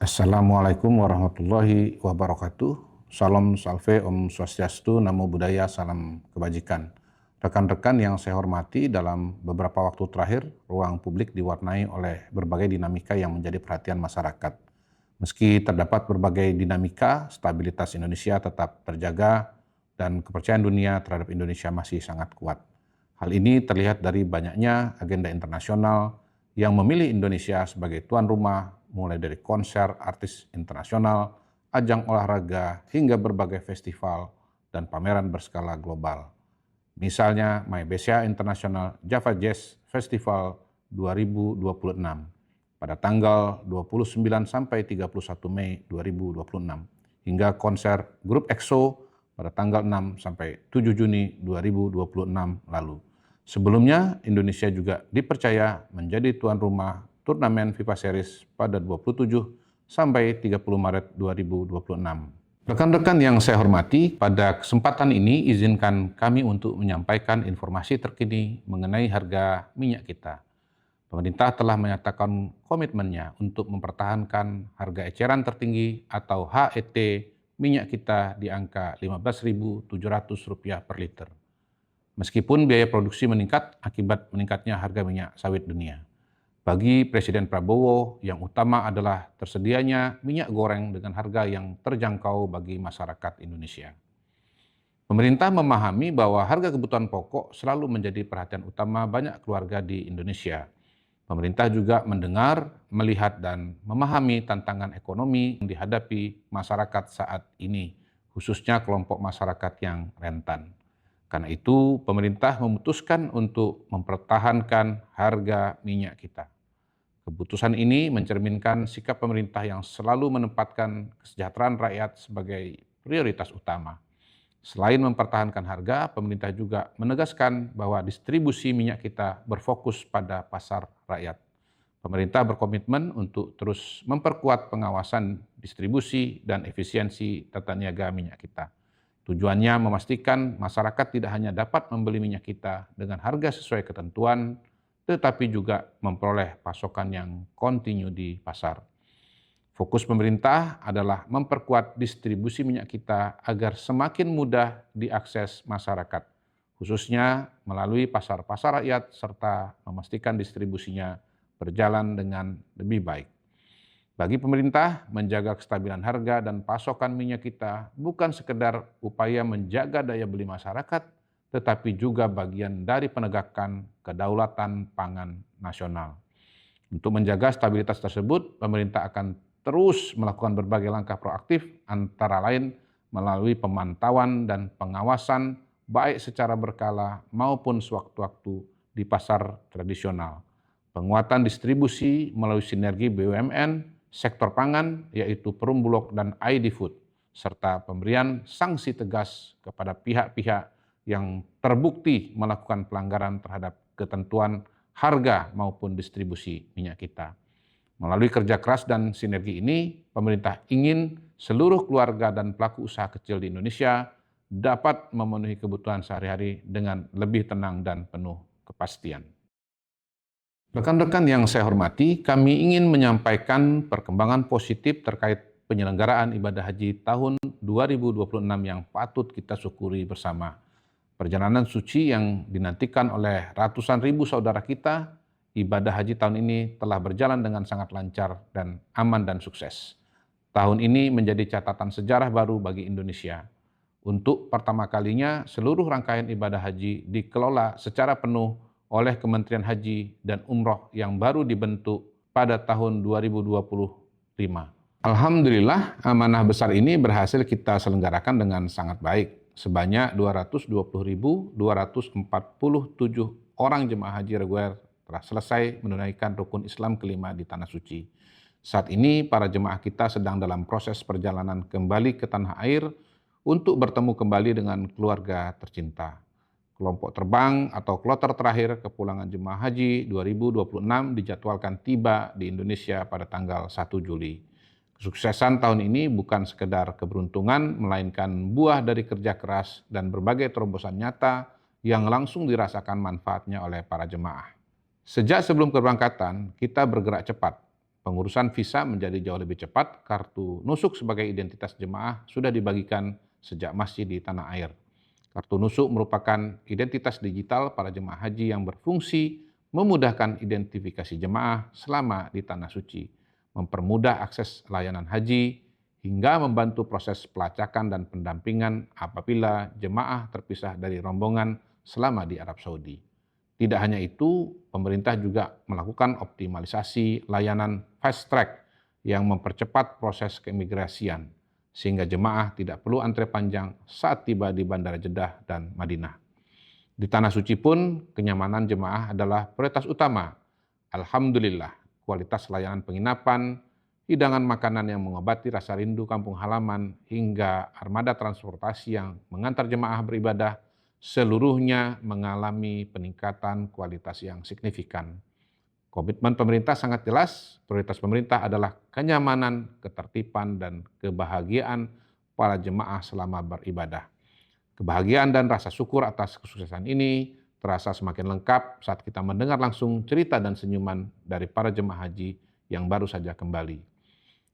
Assalamualaikum warahmatullahi wabarakatuh. Salam salve, Om Swastiastu, Namo Buddhaya, salam kebajikan. Rekan-rekan yang saya hormati, dalam beberapa waktu terakhir, ruang publik diwarnai oleh berbagai dinamika yang menjadi perhatian masyarakat. Meski terdapat berbagai dinamika, stabilitas Indonesia tetap terjaga dan kepercayaan dunia terhadap Indonesia masih sangat kuat. Hal ini terlihat dari banyaknya agenda internasional yang memilih Indonesia sebagai tuan rumah, mulai dari konser artis internasional, ajang olahraga, hingga berbagai festival dan pameran berskala global. Misalnya Mybesia International Java Jazz Festival 2026 pada tanggal 29 sampai 31 Mei 2026, hingga konser grup EXO pada tanggal 6 sampai 7 Juni 2026 lalu. Sebelumnya, Indonesia juga dipercaya menjadi tuan rumah turnamen FIFA Series pada 27 sampai 30 Maret 2026. Rekan-rekan yang saya hormati, pada kesempatan ini izinkan kami untuk menyampaikan informasi terkini mengenai harga minyak kita. Pemerintah telah menyatakan komitmennya untuk mempertahankan harga eceran tertinggi atau HET minyak kita di angka Rp15.700 per liter. Meskipun biaya produksi meningkat akibat meningkatnya harga minyak sawit dunia. Bagi Presiden Prabowo, yang utama adalah tersedianya minyak goreng dengan harga yang terjangkau bagi masyarakat Indonesia. Pemerintah memahami bahwa harga kebutuhan pokok selalu menjadi perhatian utama banyak keluarga di Indonesia. Pemerintah juga mendengar, melihat, dan memahami tantangan ekonomi yang dihadapi masyarakat saat ini, khususnya kelompok masyarakat yang rentan. Karena itu, pemerintah memutuskan untuk mempertahankan harga minyak kita. Keputusan ini mencerminkan sikap pemerintah yang selalu menempatkan kesejahteraan rakyat sebagai prioritas utama. Selain mempertahankan harga, pemerintah juga menegaskan bahwa distribusi minyak kita berfokus pada pasar rakyat. Pemerintah berkomitmen untuk terus memperkuat pengawasan distribusi dan efisiensi tata niaga minyak kita. Tujuannya memastikan masyarakat tidak hanya dapat membeli minyak kita dengan harga sesuai ketentuan, tetapi juga memperoleh pasokan yang kontinu di pasar. Fokus pemerintah adalah memperkuat distribusi minyak kita agar semakin mudah diakses masyarakat, khususnya melalui pasar-pasar rakyat, serta memastikan distribusinya berjalan dengan lebih baik. Bagi pemerintah, menjaga kestabilan harga dan pasokan minyak kita bukan sekedar upaya menjaga daya beli masyarakat, tetapi juga bagian dari penegakan kedaulatan pangan nasional. Untuk menjaga stabilitas tersebut, pemerintah akan terus melakukan berbagai langkah proaktif, antara lain melalui pemantauan dan pengawasan baik secara berkala maupun sewaktu-waktu di pasar tradisional. Penguatan distribusi melalui sinergi BUMN, sektor pangan, yaitu Perum Bulog dan ID Food, serta pemberian sanksi tegas kepada pihak-pihak yang terbukti melakukan pelanggaran terhadap ketentuan harga maupun distribusi minyak kita. Melalui kerja keras dan sinergi ini, pemerintah ingin seluruh keluarga dan pelaku usaha kecil di Indonesia dapat memenuhi kebutuhan sehari-hari dengan lebih tenang dan penuh kepastian. Rekan-rekan yang saya hormati, kami ingin menyampaikan perkembangan positif terkait penyelenggaraan ibadah haji tahun 2026 yang patut kita syukuri bersama. Perjalanan suci yang dinantikan oleh ratusan ribu saudara kita, ibadah haji tahun ini telah berjalan dengan sangat lancar dan aman dan sukses. Tahun ini menjadi catatan sejarah baru bagi Indonesia. Untuk pertama kalinya, seluruh rangkaian ibadah haji dikelola secara penuh oleh Kementerian Haji dan Umroh yang baru dibentuk pada tahun 2025. Alhamdulillah, amanah besar ini berhasil kita selenggarakan dengan sangat baik. Sebanyak 220.247 orang jemaah haji reguler telah selesai menunaikan rukun Islam kelima di Tanah Suci. Saat ini, para jemaah kita sedang dalam proses perjalanan kembali ke tanah air untuk bertemu kembali dengan keluarga tercinta. Kelompok terbang atau kloter terakhir kepulangan jemaah haji 2026 dijadwalkan tiba di Indonesia pada tanggal 1 Juli. Kesuksesan tahun ini bukan sekedar keberuntungan, melainkan buah dari kerja keras dan berbagai terobosan nyata yang langsung dirasakan manfaatnya oleh para jemaah. Sejak sebelum keberangkatan, kita bergerak cepat Pengurusan visa menjadi jauh lebih cepat. Kartu nusuk sebagai identitas jemaah sudah dibagikan sejak masih di tanah air. Kartu nusuk merupakan identitas digital para jemaah haji yang berfungsi memudahkan identifikasi jemaah selama di tanah suci, mempermudah akses layanan haji, hingga membantu proses pelacakan dan pendampingan apabila jemaah terpisah dari rombongan selama di Arab Saudi. Tidak hanya itu, pemerintah juga melakukan optimalisasi layanan fast track yang mempercepat proses keimigrasian, sehingga jemaah tidak perlu antre panjang saat tiba di Bandara Jeddah dan Madinah. Di Tanah Suci pun, kenyamanan jemaah adalah prioritas utama. Alhamdulillah, kualitas layanan penginapan, hidangan makanan yang mengobati rasa rindu kampung halaman, hingga armada transportasi yang mengantar jemaah beribadah, seluruhnya mengalami peningkatan kualitas yang signifikan. Komitmen pemerintah sangat jelas, prioritas pemerintah adalah kenyamanan, ketertiban, dan kebahagiaan para jemaah selama beribadah. Kebahagiaan dan rasa syukur atas kesuksesan ini terasa semakin lengkap saat kita mendengar langsung cerita dan senyuman dari para jemaah haji yang baru saja kembali.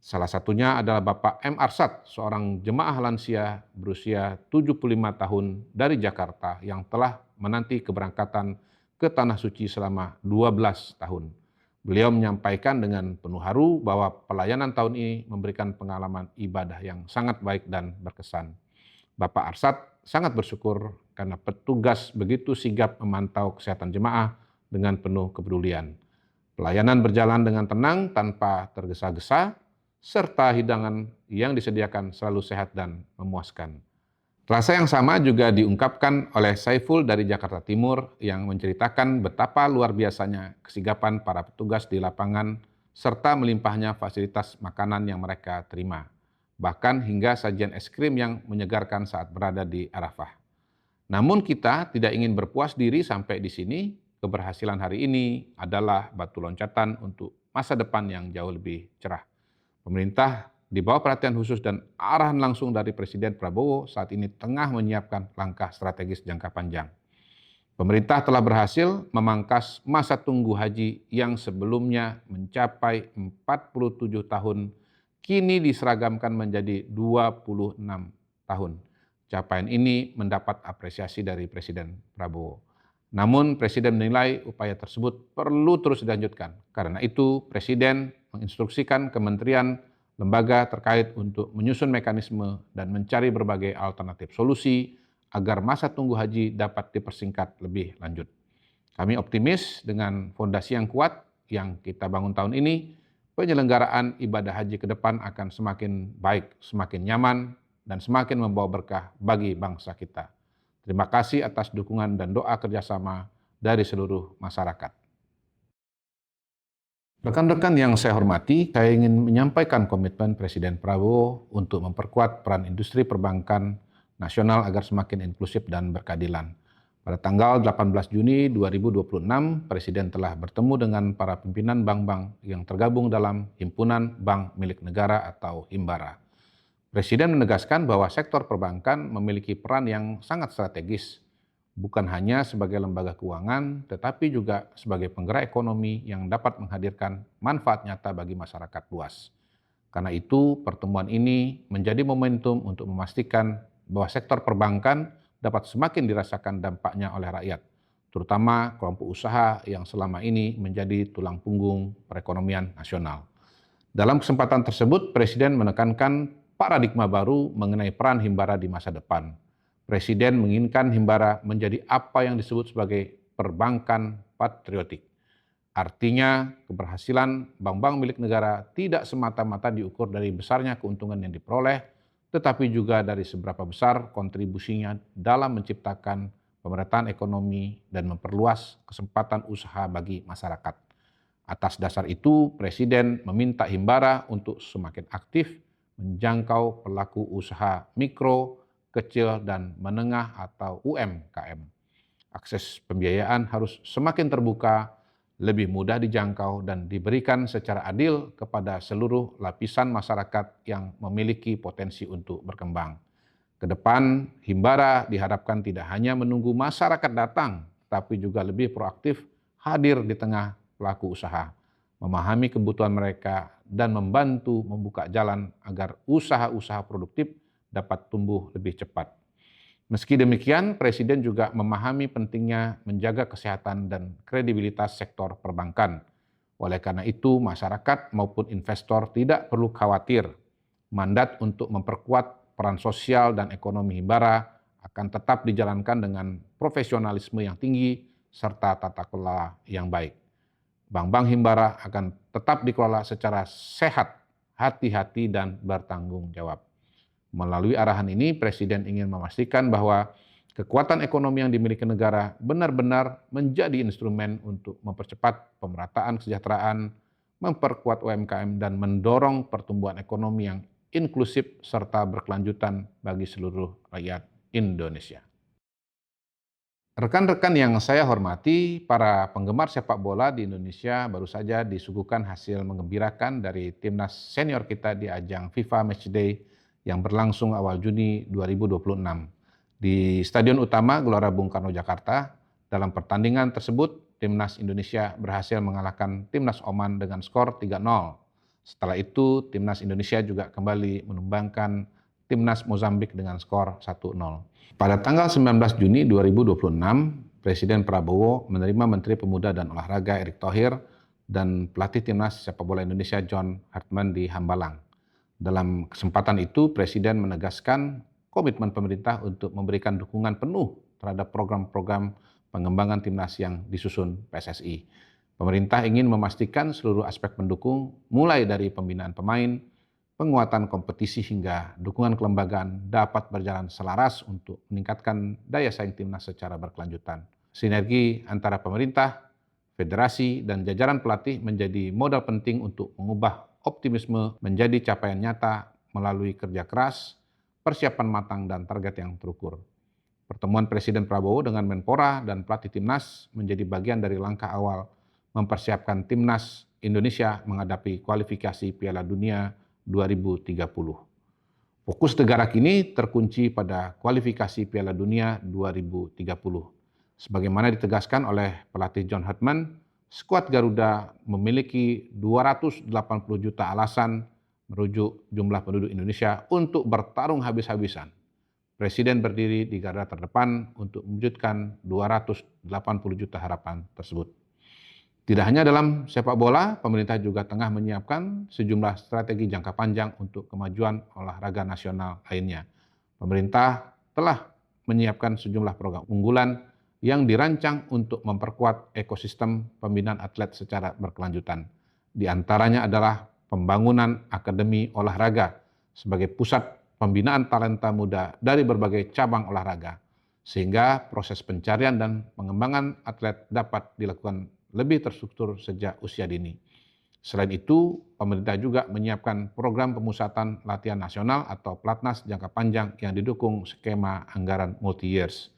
Salah satunya adalah Bapak M. Arsad, seorang jemaah lansia berusia 75 tahun dari Jakarta yang telah menanti keberangkatan ke Tanah Suci selama 12 tahun. Beliau menyampaikan dengan penuh haru bahwa pelayanan tahun ini memberikan pengalaman ibadah yang sangat baik dan berkesan. Bapak Arsad sangat bersyukur karena petugas begitu sigap memantau kesehatan jemaah dengan penuh kepedulian. Pelayanan berjalan dengan tenang tanpa tergesa-gesa, serta hidangan yang disediakan selalu sehat dan memuaskan. Rasa yang sama juga diungkapkan oleh Saiful dari Jakarta Timur yang menceritakan betapa luar biasanya kesigapan para petugas di lapangan serta melimpahnya fasilitas makanan yang mereka terima. Bahkan hingga sajian es krim yang menyegarkan saat berada di Arafah. Namun kita tidak ingin berpuas diri sampai di sini. Keberhasilan hari ini adalah batu loncatan untuk masa depan yang jauh lebih cerah. Pemerintah di bawah perhatian khusus dan arahan langsung dari Presiden Prabowo saat ini tengah menyiapkan langkah strategis jangka panjang. Pemerintah telah berhasil memangkas masa tunggu haji yang sebelumnya mencapai 47 tahun, kini diseragamkan menjadi 26 tahun. Capaian ini mendapat apresiasi dari Presiden Prabowo. Namun Presiden menilai upaya tersebut perlu terus dilanjutkan. Karena itu Presiden menginstruksikan kementerian lembaga terkait untuk menyusun mekanisme dan mencari berbagai alternatif solusi agar masa tunggu haji dapat dipersingkat lebih lanjut. Kami optimis dengan fondasi yang kuat yang kita bangun tahun ini, penyelenggaraan ibadah haji ke depan akan semakin baik, semakin nyaman, dan semakin membawa berkah bagi bangsa kita. Terima kasih atas dukungan dan doa kerjasama dari seluruh masyarakat. Rekan-rekan yang saya hormati, saya ingin menyampaikan komitmen Presiden Prabowo untuk memperkuat peran industri perbankan nasional agar semakin inklusif dan berkeadilan. Pada tanggal 18 Juni 2026, Presiden telah bertemu dengan para pimpinan bank-bank yang tergabung dalam Himpunan Bank Milik Negara atau Himbara. Presiden menegaskan bahwa sektor perbankan memiliki peran yang sangat strategis, bukan hanya sebagai lembaga keuangan, tetapi juga sebagai penggerak ekonomi yang dapat menghadirkan manfaat nyata bagi masyarakat luas. Karena itu, pertemuan ini menjadi momentum untuk memastikan bahwa sektor perbankan dapat semakin dirasakan dampaknya oleh rakyat, terutama kelompok usaha yang selama ini menjadi tulang punggung perekonomian nasional. Dalam kesempatan tersebut, Presiden menekankan paradigma baru mengenai peran Himbara di masa depan. Presiden menginginkan Himbara menjadi apa yang disebut sebagai perbankan patriotik. Artinya, keberhasilan bank-bank milik negara tidak semata-mata diukur dari besarnya keuntungan yang diperoleh, tetapi juga dari seberapa besar kontribusinya dalam menciptakan pemerataan ekonomi dan memperluas kesempatan usaha bagi masyarakat. Atas dasar itu, Presiden meminta Himbara untuk semakin aktif menjangkau pelaku usaha mikro, kecil, dan menengah atau UMKM. Akses pembiayaan harus semakin terbuka, lebih mudah dijangkau, dan diberikan secara adil kepada seluruh lapisan masyarakat yang memiliki potensi untuk berkembang. Kedepan, Himbara diharapkan tidak hanya menunggu masyarakat datang, tapi juga lebih proaktif hadir di tengah pelaku usaha. memahami kebutuhan mereka, dan membantu membuka jalan agar usaha-usaha produktif dapat tumbuh lebih cepat. Meski demikian, Presiden juga memahami pentingnya menjaga kesehatan dan kredibilitas sektor perbankan. Oleh karena itu, masyarakat maupun investor tidak perlu khawatir. Mandat untuk memperkuat peran sosial dan ekonomi Himbara akan tetap dijalankan dengan profesionalisme yang tinggi serta tata kelola yang baik. Bank-bank Himbara akan tetap dikelola secara sehat, hati-hati, dan bertanggung jawab. Melalui arahan ini, Presiden ingin memastikan bahwa kekuatan ekonomi yang dimiliki negara benar-benar menjadi instrumen untuk mempercepat pemerataan kesejahteraan, memperkuat UMKM, dan mendorong pertumbuhan ekonomi yang inklusif serta berkelanjutan bagi seluruh rakyat Indonesia. Rekan-rekan yang saya hormati, para penggemar sepak bola di Indonesia baru saja disuguhkan hasil menggembirakan dari timnas senior kita di ajang FIFA Matchday yang berlangsung awal Juni 2026 di Stadion Utama Gelora Bung Karno, Jakarta. Dalam pertandingan tersebut, timnas Indonesia berhasil mengalahkan timnas Oman dengan skor 3-0. Setelah itu, timnas Indonesia juga kembali menumbangkan timnas Mozambik dengan skor 1-0. Pada tanggal 19 Juni 2026, Presiden Prabowo menerima Menteri Pemuda dan Olahraga Erick Thohir dan pelatih timnas sepak bola Indonesia John Hartman di Hambalang. Dalam kesempatan itu, Presiden menegaskan komitmen pemerintah untuk memberikan dukungan penuh terhadap program-program pengembangan timnas yang disusun PSSI. Pemerintah ingin memastikan seluruh aspek pendukung, mulai dari pembinaan pemain, penguatan kompetisi hingga dukungan kelembagaan dapat berjalan selaras untuk meningkatkan daya saing timnas secara berkelanjutan. Sinergi antara pemerintah, federasi, dan jajaran pelatih menjadi modal penting untuk mengubah optimisme menjadi capaian nyata melalui kerja keras, persiapan matang, dan target yang terukur. Pertemuan Presiden Prabowo dengan Menpora dan pelatih timnas menjadi bagian dari langkah awal mempersiapkan timnas Indonesia menghadapi kualifikasi Piala Dunia 2030. Fokus negara kini terkunci pada kualifikasi Piala Dunia 2030. Sebagaimana ditegaskan oleh pelatih John Hartman, skuad Garuda memiliki 280 juta alasan merujuk jumlah penduduk Indonesia untuk bertarung habis-habisan. Presiden berdiri di garda terdepan untuk mewujudkan 280 juta harapan tersebut. Tidak hanya dalam sepak bola, pemerintah juga tengah menyiapkan sejumlah strategi jangka panjang untuk kemajuan olahraga nasional lainnya. Pemerintah telah menyiapkan sejumlah program unggulan yang dirancang untuk memperkuat ekosistem pembinaan atlet secara berkelanjutan. Di antaranya adalah pembangunan akademi olahraga sebagai pusat pembinaan talenta muda dari berbagai cabang olahraga, sehingga proses pencarian dan pengembangan atlet dapat dilakukan lebih terstruktur sejak usia dini. Selain itu, pemerintah juga menyiapkan program pemusatan latihan nasional atau Platnas jangka panjang yang didukung skema anggaran multi-years.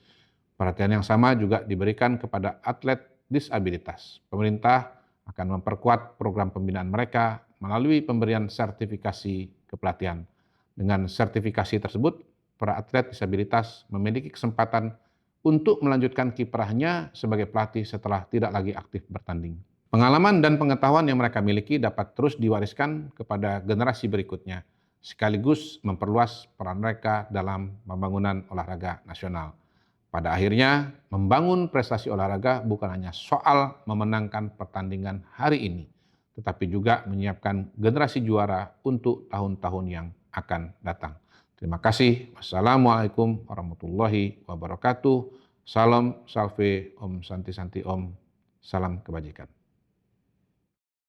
Perhatian yang sama juga diberikan kepada atlet disabilitas. Pemerintah akan memperkuat program pembinaan mereka melalui pemberian sertifikasi kepelatihan. Dengan sertifikasi tersebut, para atlet disabilitas memiliki kesempatan untuk melanjutkan kiprahnya sebagai pelatih setelah tidak lagi aktif bertanding. Pengalaman dan pengetahuan yang mereka miliki dapat terus diwariskan kepada generasi berikutnya, sekaligus memperluas peran mereka dalam pembangunan olahraga nasional. Pada akhirnya, membangun prestasi olahraga bukan hanya soal memenangkan pertandingan hari ini, tetapi juga menyiapkan generasi juara untuk tahun-tahun yang akan datang. Terima kasih. Wassalamualaikum warahmatullahi wabarakatuh. Salam, salve, om, santi, santi, om. Salam kebajikan.